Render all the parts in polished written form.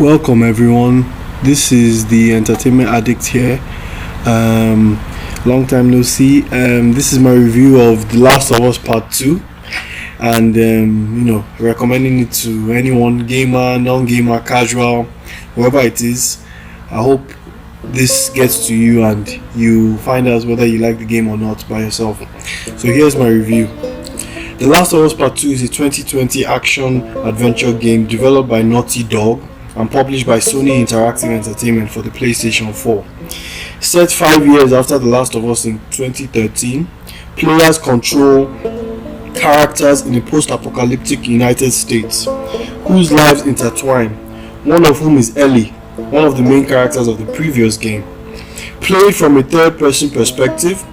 Welcome everyone. This is the Entertainment Addict here. Um, Long time no see. This is my review of The Last of Us Part Two, and recommending it to anyone, gamer, non-gamer, casual, whoever it is. I hope this gets to you and you find out whether you like the game or not by yourself. So here's my review. The Last of Us Part 2 is a 2020 action adventure game developed by Naughty Dog and published by Sony Interactive Entertainment for the PlayStation 4. Set 5 years after The Last of Us in 2013, players control characters in a post-apocalyptic United States whose lives intertwine, one of whom is Ellie, one of the main characters of the previous game. Played from a third-person perspective,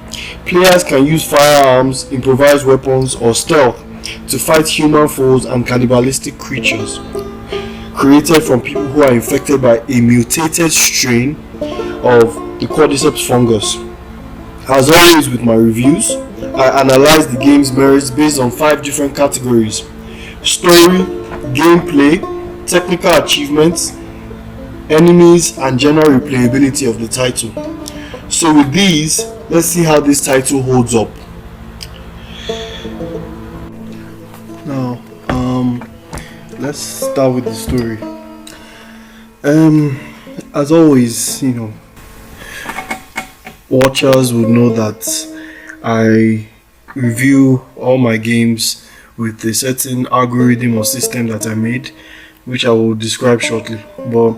players can use firearms, improvised weapons, or stealth to fight human foes and cannibalistic creatures created from people who are infected by a mutated strain of the Cordyceps fungus. As always with my reviews, I analyze the game's merits based on 5 different categories: story, gameplay, technical achievements, enemies, and general replayability of the title. So with these, let's see how this title holds up. Now, let's start with the story. As always, watchers would know that I review all my games with a certain algorithm or system that I made, which I will describe shortly. But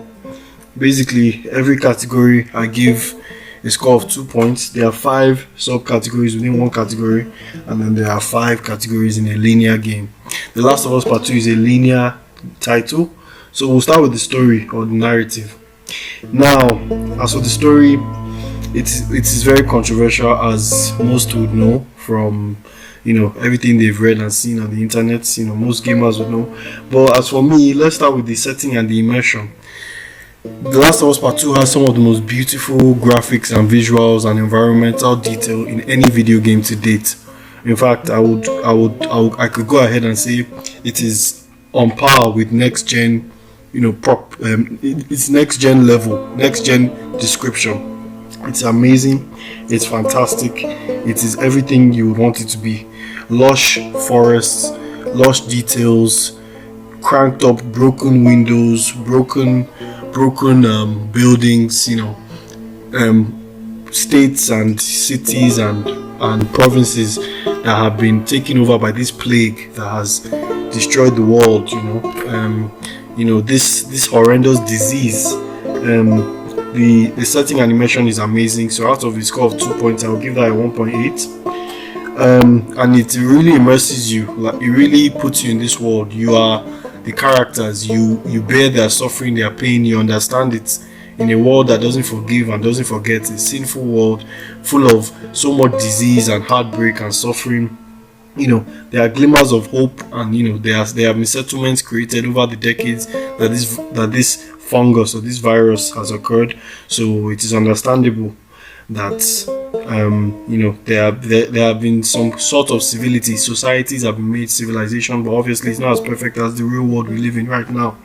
basically, every category I give a score of 2 points. There are 5 subcategories within one category, and then there are 5 categories in a linear game. The Last of Us Part 2 is a linear title, so we'll start with the story or the narrative. Now, as for the story, it is very controversial, as most would know from everything they've read and seen on the internet. Most gamers would know. But as for me, let's start with the setting and the immersion. The Last of Us Part 2 has some of the most beautiful graphics and visuals and environmental detail in any video game to date. In fact, I could go ahead and say it is on par with next gen, it's next gen level, next gen description. It's amazing, it's fantastic, it is everything you would want it to be. Lush forests, lush details, cranked up broken windows, broken buildings, states and cities and provinces that have been taken over by this plague that has destroyed the world. This horrendous disease. The setting animation is amazing. So out of a score of 2 points, I'll give that a 1.8. And it really immerses you. Like, it really puts you in this world. You are the characters, you bear their suffering, their pain, you understand it in a world that doesn't forgive and doesn't forget, a sinful world full of so much disease and heartbreak and suffering. There are glimmers of hope, and there have been settlements created over the decades that this fungus or this virus has occurred. So it is understandable that there have been some sort of civility. Societies have been made civilization, but obviously it's not as perfect as the real world we live in right now.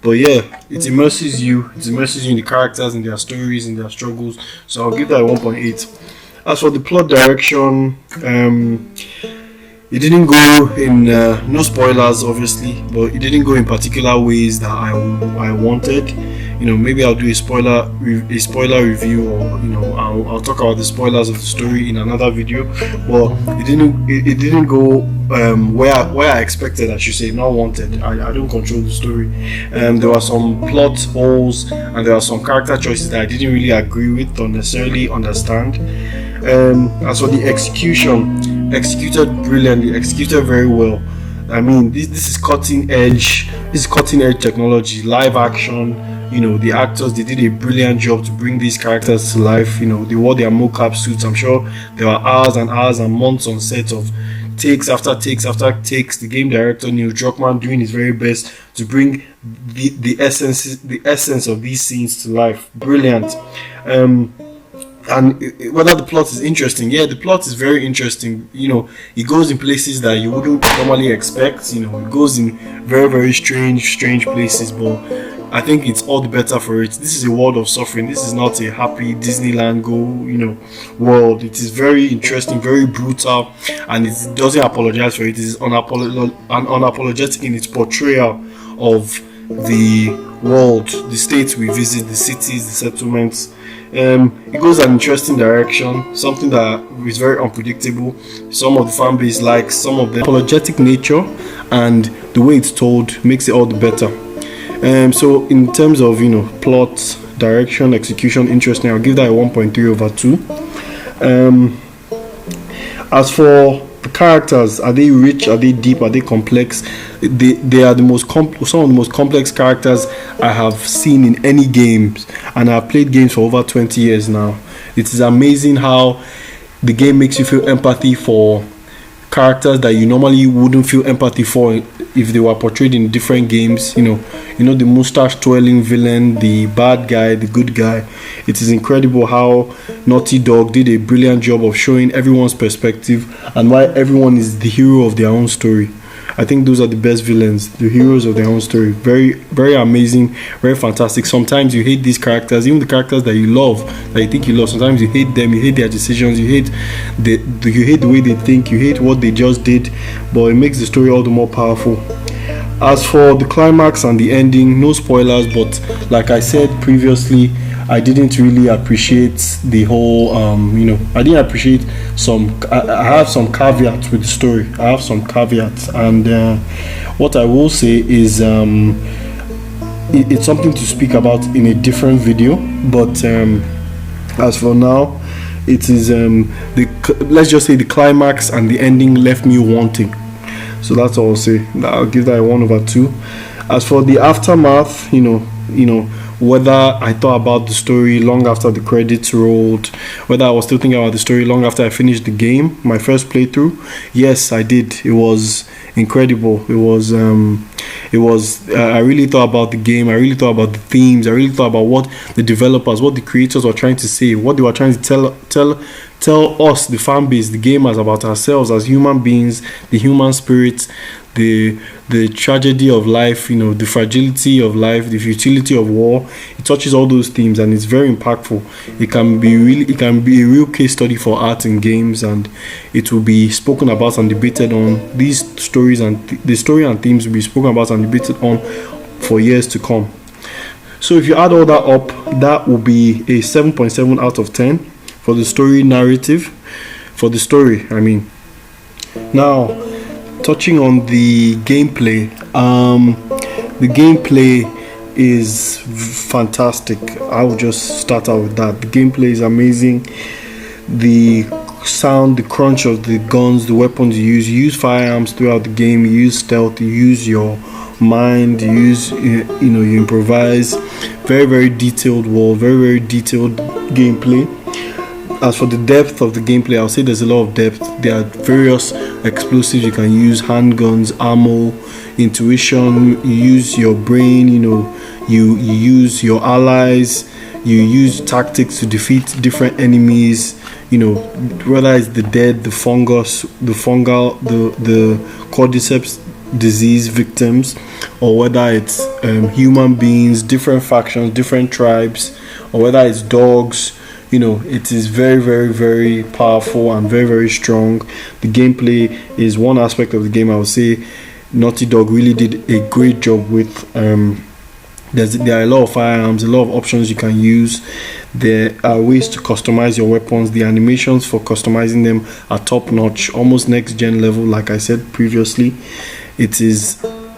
But yeah, it immerses you in the characters, in their stories, in their struggles. So I'll give that a 1.8. As for the plot direction, it didn't go in no spoilers obviously, but it didn't go in particular ways that I wanted. Maybe I'll do a spoiler review, or I'll talk about the spoilers of the story in another video. But it didn't go where I expected, I should say, not wanted. I don't control the story. There were some plot holes and there were some character choices that I didn't really agree with or necessarily understand. As for the execution, executed brilliantly, executed very well. I mean, this is cutting edge technology, live action. The actors, they did a brilliant job to bring these characters to life. They wore their mocap suits. I'm sure there were hours and hours and months on set of takes after takes after takes. The game director Neil Druckmann doing his very best to bring the essence of these scenes to life. Brilliant. And whether the plot is interesting, yeah, the plot is very interesting. It goes in places that you wouldn't normally expect. It goes in very, very strange places, but I think it's all the better for it. This is a world of suffering. This is not a happy Disneyland world. It is very interesting, very brutal, and it doesn't apologize for it. It is unapologetic in its portrayal of the world, the states we visit, the cities, the settlements. It goes an interesting direction, something that is very unpredictable. Some of the fan base likes, some of the apologetic nature, and the way it's told makes it all the better. So in terms of plot, direction, execution, interesting, I'll give that a 1.3/2. As for the characters, are they rich? Are they deep? Are they complex? They are some of the most complex characters I have seen in any games, and I've played games for over 20 years now. It is amazing how the game makes you feel empathy for characters that you normally wouldn't feel empathy for if they were portrayed in different games. The mustache twirling villain, the bad guy, the good guy. It is incredible how Naughty Dog did a brilliant job of showing everyone's perspective and why everyone is the hero of their own story. I think those are the best villains, the heroes of their own story. Very, very amazing, very fantastic. Sometimes you hate these characters, even the characters that you love, that you think you love. Sometimes you hate them, you hate their decisions, you hate the way they think, you hate what they just did, but it makes the story all the more powerful. As for the climax and the ending, no spoilers, but like I said previously, I didn't really appreciate the whole I didn't appreciate I have some caveats with the story. I have some caveats, and what I will say is it's something to speak about in a different video, but as for now, it is let's just say the climax and the ending left me wanting. So that's all I'll say. I'll give that a 1/2. As for the aftermath, whether I thought about the story long after the credits rolled, whether I was still thinking about the story long after I finished the game, my first playthrough, yes, I did. It was incredible. It was I really thought about the game. I really thought about the themes. I really thought about what the developers, what the creators were trying to say, what they were trying to tell us, the fan base, the gamers, about ourselves as human beings, the human spirit, the tragedy of life, the fragility of life, the futility of war. It touches all those themes, and it's very impactful. It can be a real case study for art and games, and it will be spoken about and debated on. These stories and the story and themes will be spoken about and debated on for years to come. So if you add all that up, that will be a 7.7 out of 10 for the story narrative. For the story, I mean. Now, touching on the gameplay, the gameplay is fantastic. I will just start out with that. The gameplay is amazing. The sound, the crunch of the guns, the weapons you use firearms throughout the game, you use stealth, you use your mind, you improvise. Very, very detailed world, very, very detailed gameplay. As for the depth of the gameplay, I'll say there's a lot of depth. There are various explosives you can use, handguns, ammo, intuition. You use your brain, you use your allies, you use tactics to defeat different enemies, whether it's the dead, the fungus, the fungal, the cordyceps disease victims, or whether it's human beings, different factions, different tribes, or whether it's dogs. It is very, very, very powerful and very, very strong. The gameplay is one aspect of the game I would say Naughty Dog really did a great job with. There are a lot of firearms, a lot of options you can use. There are ways to customize your weapons. The animations for customizing them are top notch, almost next gen level, like I said previously. It is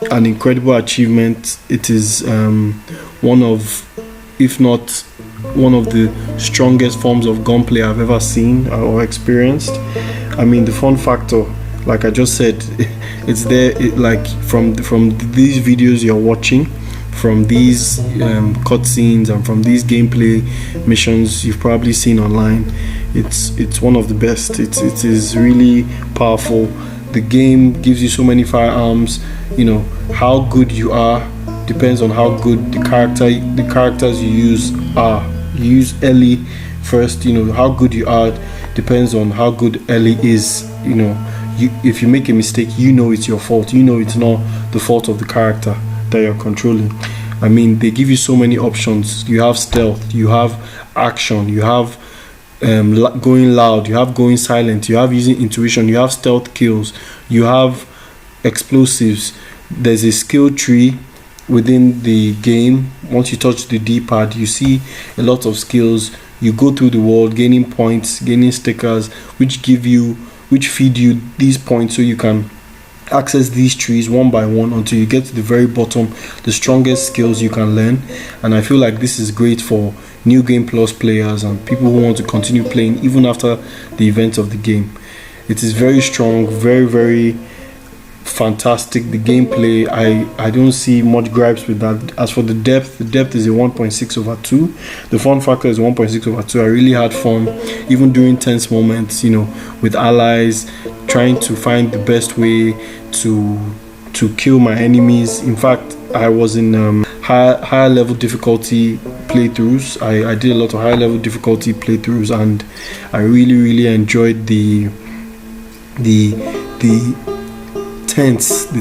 an incredible achievement. It is one of, if not one of the strongest forms of gunplay I've ever seen or experienced. I mean, the fun factor, like I just said, it's there. From these videos you're watching, from these cutscenes, and from these gameplay missions you've probably seen online, it's one of the best. It is really powerful. The game gives you so many firearms. How good you are depends on how good the characters you use are. You use Ellie first. How good you are depends on how good Ellie is. If you make a mistake, it's your fault. It's not the fault of the character that you're controlling. I mean, they give you so many options. You have stealth, you have action, you have going loud, you have going silent, you have using intuition, you have stealth kills, you have explosives. There's a skill tree within the game. Once you touch the D-pad, you see a lot of skills. You go through the world gaining points, gaining stickers, which feed you these points so you can access these trees one by one until you get to the very bottom, the strongest skills you can learn. And I feel like this is great for New Game Plus players and people who want to continue playing even after the events of the game. It is very strong, very, very fantastic. The gameplay, I don't see much gripes with that. As for the depth is a 1.6/2. The fun factor is 1.6/2. I really had fun even during tense moments, with allies, trying to find the best way to kill my enemies. In fact, I was in higher level difficulty playthroughs. I did a lot of higher level difficulty playthroughs, and I really, really enjoyed the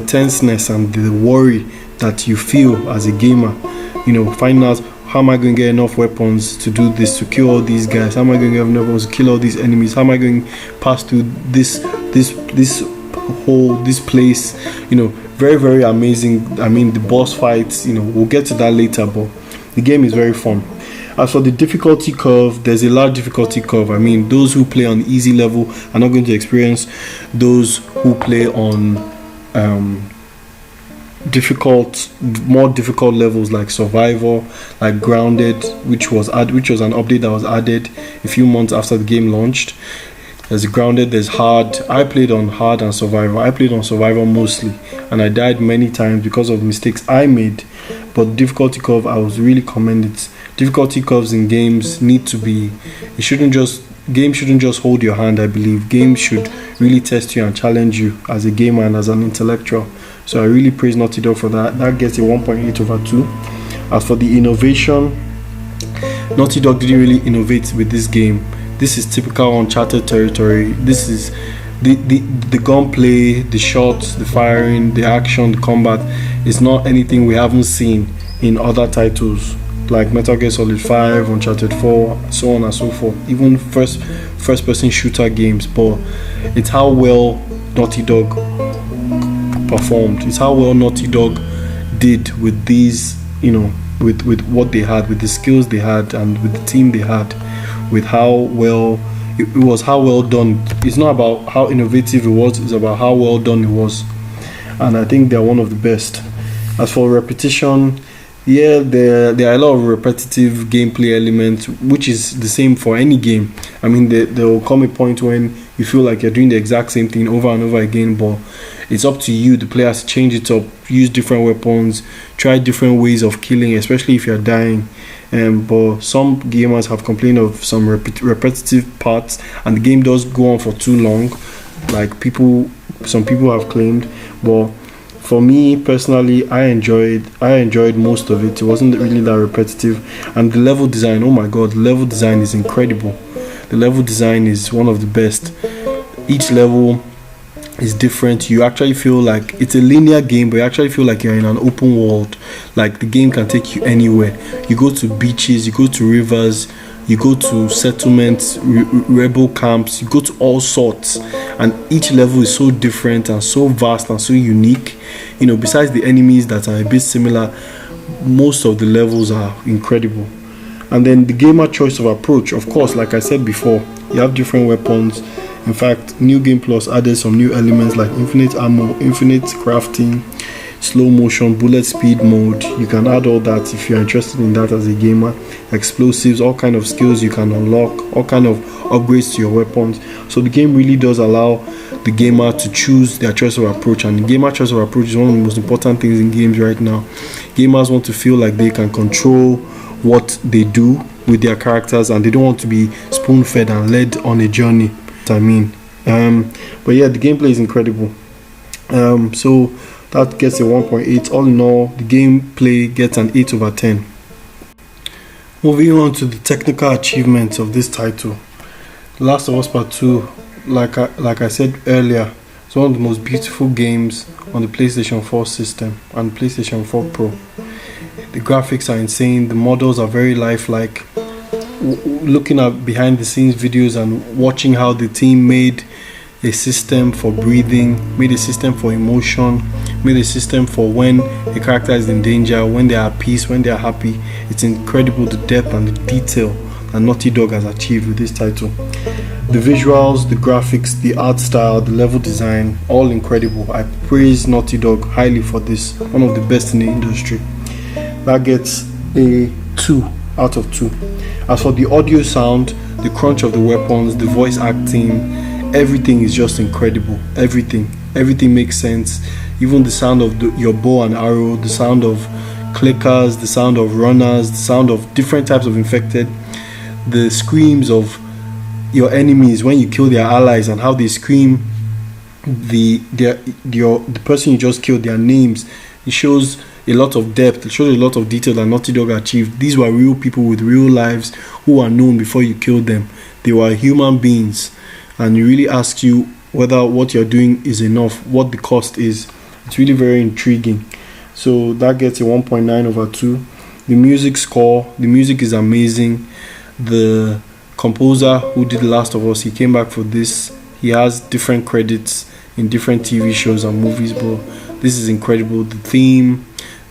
tenseness and the worry that you feel as a gamer. Finding out, how am I going to get enough weapons to do this, to kill all these guys? How am I going to get enough weapons to kill all these enemies? How am I going to pass through this place? Very, very amazing. I mean, the boss fights, we'll get to that later, but the game is very fun. As for the difficulty curve, there's a large difficulty curve. I mean, those who play on the easy level are not going to experience those who play on more difficult levels like Survivor, like Grounded, which was an update that was added a few months after the game launched. There's Grounded, there's Hard. I played on Hard and Survivor. I played on Survivor mostly, and I died many times because of mistakes I made. But difficulty curve, I was really commend it. Difficulty curves in games need to be. Games shouldn't just hold your hand. I believe games should really test you and challenge you as a gamer and as an intellectual. So I really praise Naughty Dog for that. That gets a 1.8/2. As for the innovation, Naughty Dog didn't really innovate with this game. This is typical Uncharted territory. This is the gunplay, the shots, the firing, the action, the combat is not anything we haven't seen in other titles like Metal Gear Solid 5, Uncharted 4, so on and so forth. Even first person shooter games. But it's how well Naughty Dog performed. It's how well Naughty Dog did with these, with what they had, with the skills they had, and with the team they had, with how well it was, how well done. It's not about how innovative it was, it's about how well done it was. And I think they're one of the best. As for repetition, yeah, there are a lot of repetitive gameplay elements, which is the same for any game. I mean, there will come a point when you feel like you're doing the exact same thing over and over again, but it's up to you, the players, to change it up, use different weapons, try different ways of killing, especially if you're dying. But some gamers have complained of some repetitive parts, and the game does go on for too long, like some people have claimed. But for me personally, I enjoyed most of it. It wasn't really that repetitive. And the level design, oh my god, the level design is incredible. The level design is one of the best. Each level is different. You actually feel like it's a linear game, but you actually feel like you're in an open world. Like the game can take you anywhere. You go to beaches, you go to rivers, you go to settlements, rebel camps, you go to all sorts, and each level is so different and so vast and so unique. Besides the enemies that are a bit similar, most of the levels are incredible. And then the gamer choice of approach, of course, like I said before, you have different weapons. In fact, New Game Plus added some new elements like infinite ammo, infinite crafting, slow motion, bullet speed mode. You can add all that if you're interested in that as a gamer. Explosives, all kind of skills you can unlock, all kind of upgrades to your weapons. So the game really does allow the gamer to choose their choice of approach, and the gamer choice of approach is one of the most important things in games right now. Gamers want to feel like they can control what they do with their characters, and they don't want to be spoon-fed and led on a journey. But yeah, the gameplay is incredible. So that gets a 1.8. All in all, the gameplay gets an 8/10. Moving on to the technical achievements of this title, Last of Us Part 2, like I said earlier, it's one of the most beautiful games on the PlayStation 4 system and PlayStation 4 Pro. The graphics are insane, the models are very lifelike. Looking at behind the scenes videos and watching how the team made a system for breathing, made a system for emotion, made a system for when a character is in danger, when they are at peace, when they are happy. It's incredible the depth and the detail that Naughty Dog has achieved with this title. The visuals, the graphics, the art style, the level design, all incredible. I praise Naughty Dog highly for this, one of the best in the industry. That gets a 2 out of 2. As for the audio sound, the crunch of the weapons, the voice acting, everything is just incredible. Everything makes sense. Even the sound of your bow and arrow, the sound of clickers, the sound of runners, the sound of different types of infected, the screams of your enemies when you kill their allies and how they scream the person you just killed, their names. It shows a lot of depth, it shows a lot of detail that Naughty Dog achieved. These were real people with real lives who were known before you killed them. They were human beings, and it really asks you whether what you're doing is enough, what the cost is. It's really very intriguing. So that gets a 1.9 over 2. The music score, the music is amazing. The composer who did The Last of Us, he came back for this. He has different credits in different TV shows and movies, but this is incredible. The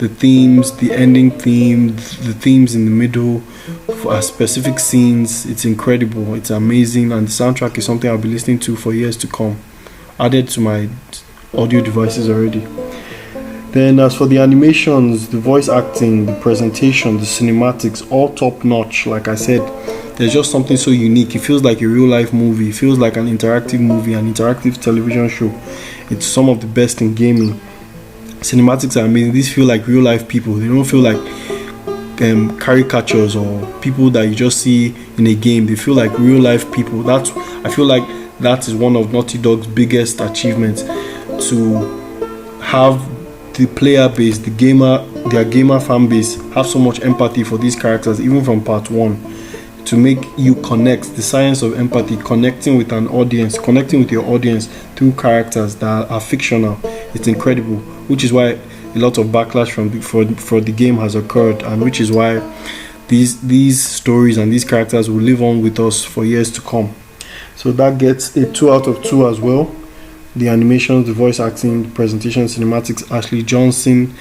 themes, the ending theme, the themes in the middle, for specific scenes, it's incredible, it's amazing, and the soundtrack is something I'll be listening to for years to come. Added to my audio devices already. Then as for the animations, the voice acting, the presentation, the cinematics, all top notch. Like I said, there's just something so unique. It feels like a real life movie. It feels like an interactive movie, an interactive television show. It's some of the best in gaming. Cinematics are amazing. These feel like real life people. They don't feel like caricatures or people that you just see in a game. They feel like real life people. I feel like that is one of Naughty Dog's biggest achievements, to have the player base, their gamer fan base, have so much empathy for these characters, even from part 1, to make you connect. The science of empathy, connecting with an audience, connecting with your audience through characters that are fictional. It's incredible, which is why a lot of backlash for the game has occurred, and which is why these stories and these characters will live on with us for years to come. So that gets a 2 out of 2 as well. The animations, the voice acting, the presentation, cinematics, Ashley Johnson,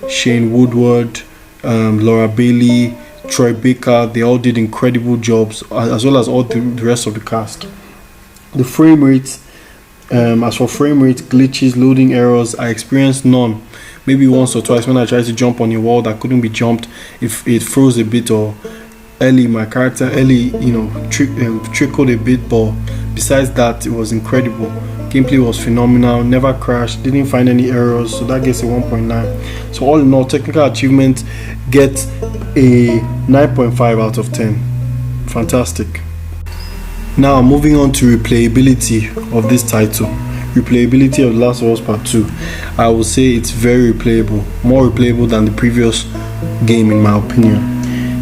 Shane Woodward, Laura Bailey, Troy Baker, they all did incredible jobs, as well as all the rest of the cast. The frame rate, as for frame rate, glitches, loading errors, I experienced none. Maybe once or twice when I tried to jump on a wall that couldn't be jumped, if it froze a bit, or my character trickled a bit, but besides that, it was incredible. Gameplay was phenomenal, never crashed, didn't find any errors, so that gets a 1.9. So all in all, technical achievement gets a 9.5 out of 10. Fantastic. Now moving on to replayability of this title. Replayability of The Last of Us Part 2. I will say it's very replayable, more replayable than the previous game in my opinion.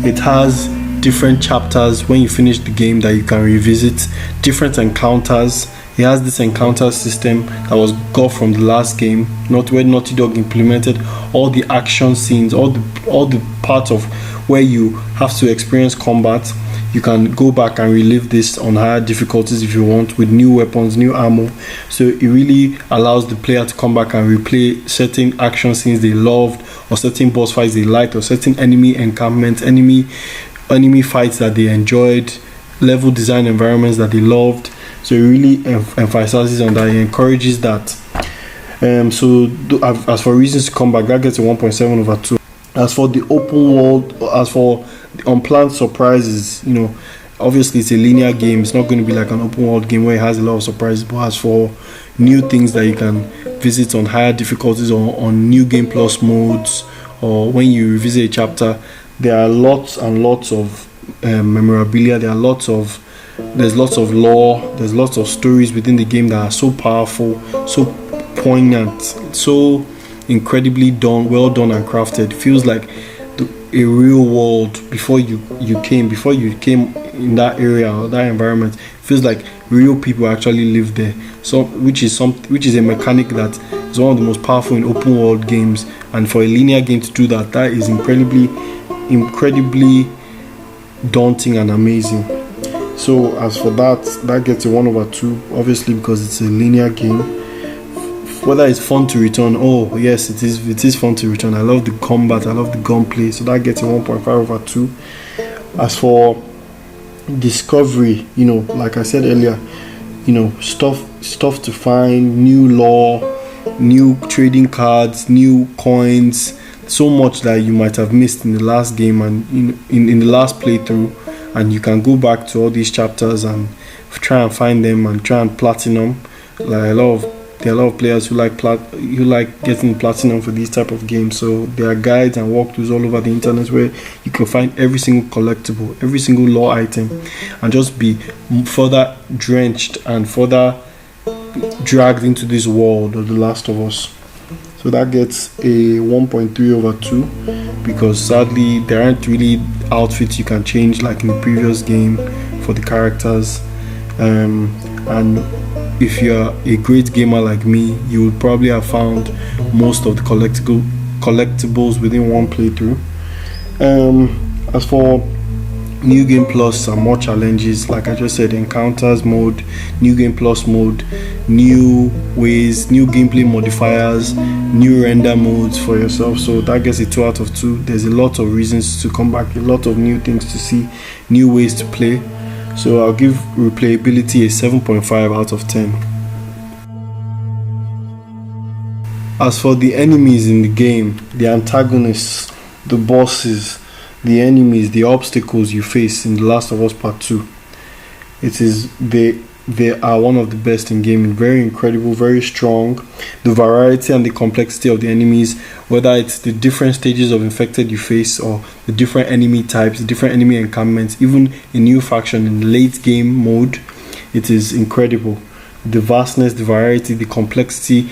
It has different chapters when you finish the game that you can revisit, different encounters. It has this encounter system that was got from the last game, not where Naughty Dog implemented all the action scenes, all the parts of where you have to experience combat. You can go back and relive this on higher difficulties if you want, with new weapons, new ammo. So it really allows the player to come back and replay certain action scenes they loved, or certain boss fights they liked, or certain enemy encampments, enemy fights that they enjoyed, level design environments that they loved. So it really emphasizes on that. It encourages that. As for reasons to come back, that gets a 1.7 over 2. As for the open world, as for the unplanned surprises, obviously it's a linear game. It's not going to be like an open world game where it has a lot of surprises. But as for new things that you can visit on higher difficulties, or on new game plus modes, or when you revisit a chapter, there are lots and lots of memorabilia. There's lots of lore, there's lots of stories within the game that are so powerful, so poignant, so incredibly well done and crafted. It feels like a real world before you came in that area or that environment. It feels like real people actually live there. So which is a mechanic that is one of the most powerful in open world games. And for a linear game to do that, that is incredibly daunting and amazing. So as for that gets a 1/2, obviously, because it's a linear game. Whether it's fun to return, oh yes, it is fun to return. I love the combat, I love the gunplay, so that gets a 1.5/2. As for discovery, like I said earlier, stuff to find, new lore, new trading cards, new coins, so much that you might have missed in the last game and in the last playthrough, and you can go back to all these chapters and try and find them and try and platinum. There are a lot of players who like getting platinum for these type of games. So there are guides and walkthroughs all over the internet where you can find every single collectible, every single lore item, and just be further drenched and further dragged into this world of The Last of Us. So that gets a 1.3/2, because sadly there aren't really outfits you can change like in the previous game for the characters, and if you're a great gamer like me, you would probably have found most of the collectibles within one playthrough. As for New Game Plus and more challenges, like I just said, encounters mode, New Game Plus mode, new ways, new gameplay modifiers, new render modes for yourself. So that gets a 2/2. There's a lot of reasons to come back, a lot of new things to see, new ways to play. So I'll give replayability a 7.5/10. As for the enemies in the game, the antagonists, the bosses, the enemies, the obstacles you face in The Last of Us Part 2, they are one of the best in gaming. Very incredible, very strong. The variety and the complexity of the enemies, whether it's the different stages of infected you face or the different enemy types, the different enemy encampments, even a new faction in late game mode, it is incredible. The vastness, the variety, the complexity,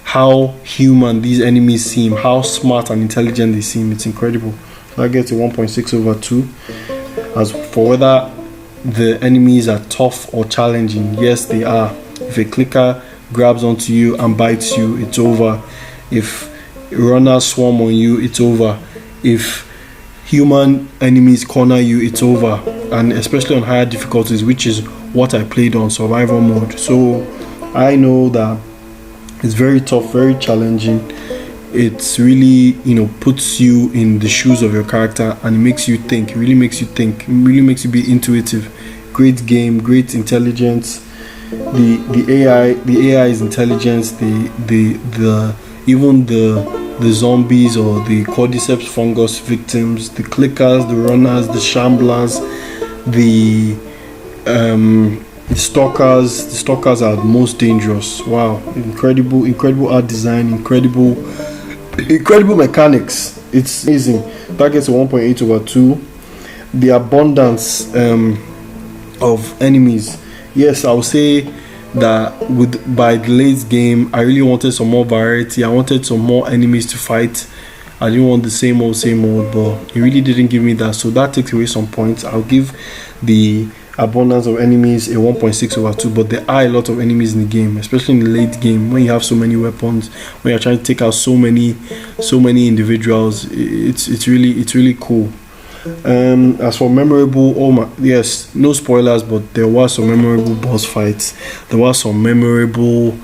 how human these enemies seem, how smart and intelligent they seem, it's incredible. So that gets a 1.6/2. As for whether the enemies are tough or challenging, yes they are. If a clicker grabs onto you and bites you, it's over. If runners swarm on you, it's over. If human enemies corner you, it's over. And especially on higher difficulties, which is what I played on survival mode. So I know that it's very tough, very challenging. It's really, puts you in the shoes of your character, and it makes you think. It really makes you think. It really makes you be intuitive. Great game, great intelligence. The AI's intelligence. Even the zombies or the cordyceps fungus victims, the clickers, the runners, the shamblers, the stalkers. The stalkers are the most dangerous. Wow, incredible art design, incredible mechanics. It's amazing. That gets a 1.8/2. The abundance of enemies. Yes, I would say that by the late game, I really wanted some more variety. I wanted some more enemies to fight. I didn't want the same old, but it really didn't give me that. So that takes away some points. I'll give the abundance of enemies a 1.6/2, but there are a lot of enemies in the game, especially in the late game when you have so many weapons, when you're trying to take out so many individuals. It's really cool. As for memorable, yes, no spoilers, but there were some memorable boss fights. There were some memorable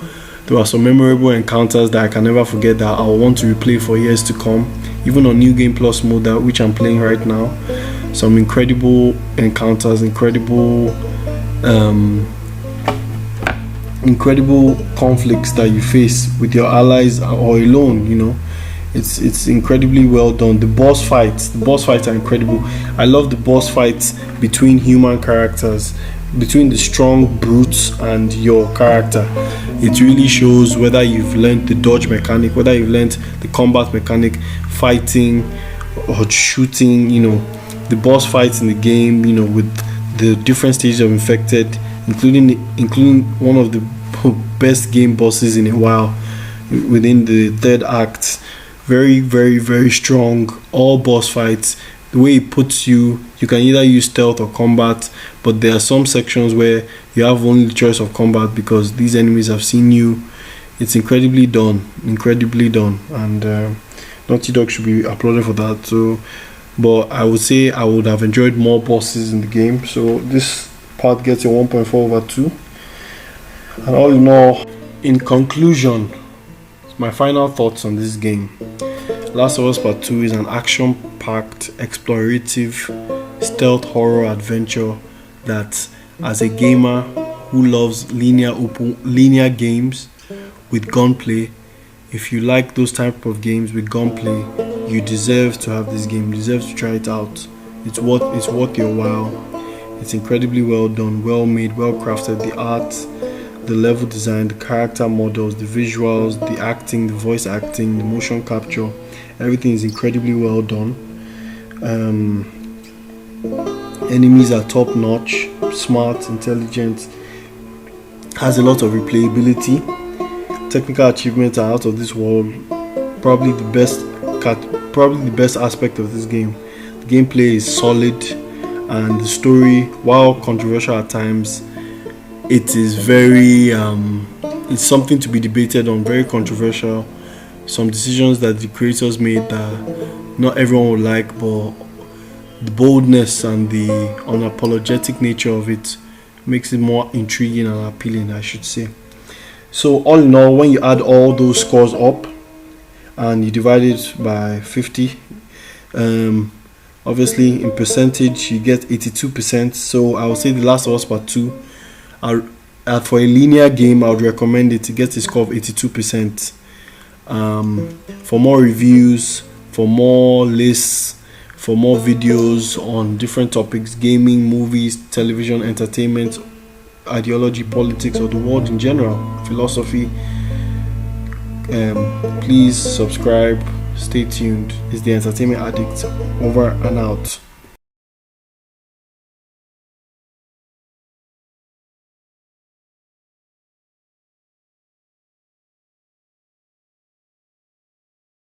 encounters that I can never forget, that I'll want to replay for years to come, even on New Game Plus mode, which I'm playing right now. Some incredible encounters, incredible conflicts that you face with your allies or alone. It's incredibly well done. The boss fights are incredible. I love the boss fights between human characters, between the strong brutes and your character. It really shows whether you've learned the dodge mechanic, whether you've learned the combat mechanic, fighting or shooting. The boss fights in the game, with the different stages of infected, including one of the best game bosses in a while within the third act. Very, very, very strong. All boss fights, the way it puts you, you can either use stealth or combat, but there are some sections where you have only the choice of combat because these enemies have seen you. It's incredibly done, and Naughty Dog should be applauded for that. So, but I would say I would have enjoyed more bosses in the game. So this part gets a 1.4/2. And all in all, in conclusion, my final thoughts on this game. Last of Us Part 2 is an action-packed, explorative, stealth horror adventure that, as a gamer who loves linear games with gunplay, if you like those type of games with gunplay, you deserve to have this game. You deserve to try it out. It's worth your while. It's incredibly well done, well made, well crafted. The art, the level design, the character models, the visuals, the acting, the voice acting, the motion capture, everything is incredibly well done. Enemies are top notch, smart, intelligent, has a lot of replayability. Technical achievements are out of this world. Probably the best aspect of this game. The gameplay is solid, and the story, while controversial at times, it is very it's something to be debated on. Very controversial. Some decisions that the creators made that not everyone would like, but the boldness and the unapologetic nature of it makes it more intriguing and appealing, I should say. So all in all, when you add all those scores up and you divide it by 50, obviously in percentage you get 82%. So I would say The Last of Us Part 2, for a linear game, I would recommend it to get a score of 82%. For more reviews, for more lists, for more videos on different topics, gaming, movies, television, entertainment, ideology, politics, or the world in general, philosophy, please subscribe. Stay tuned. It's the Entertainment Addict, over and out.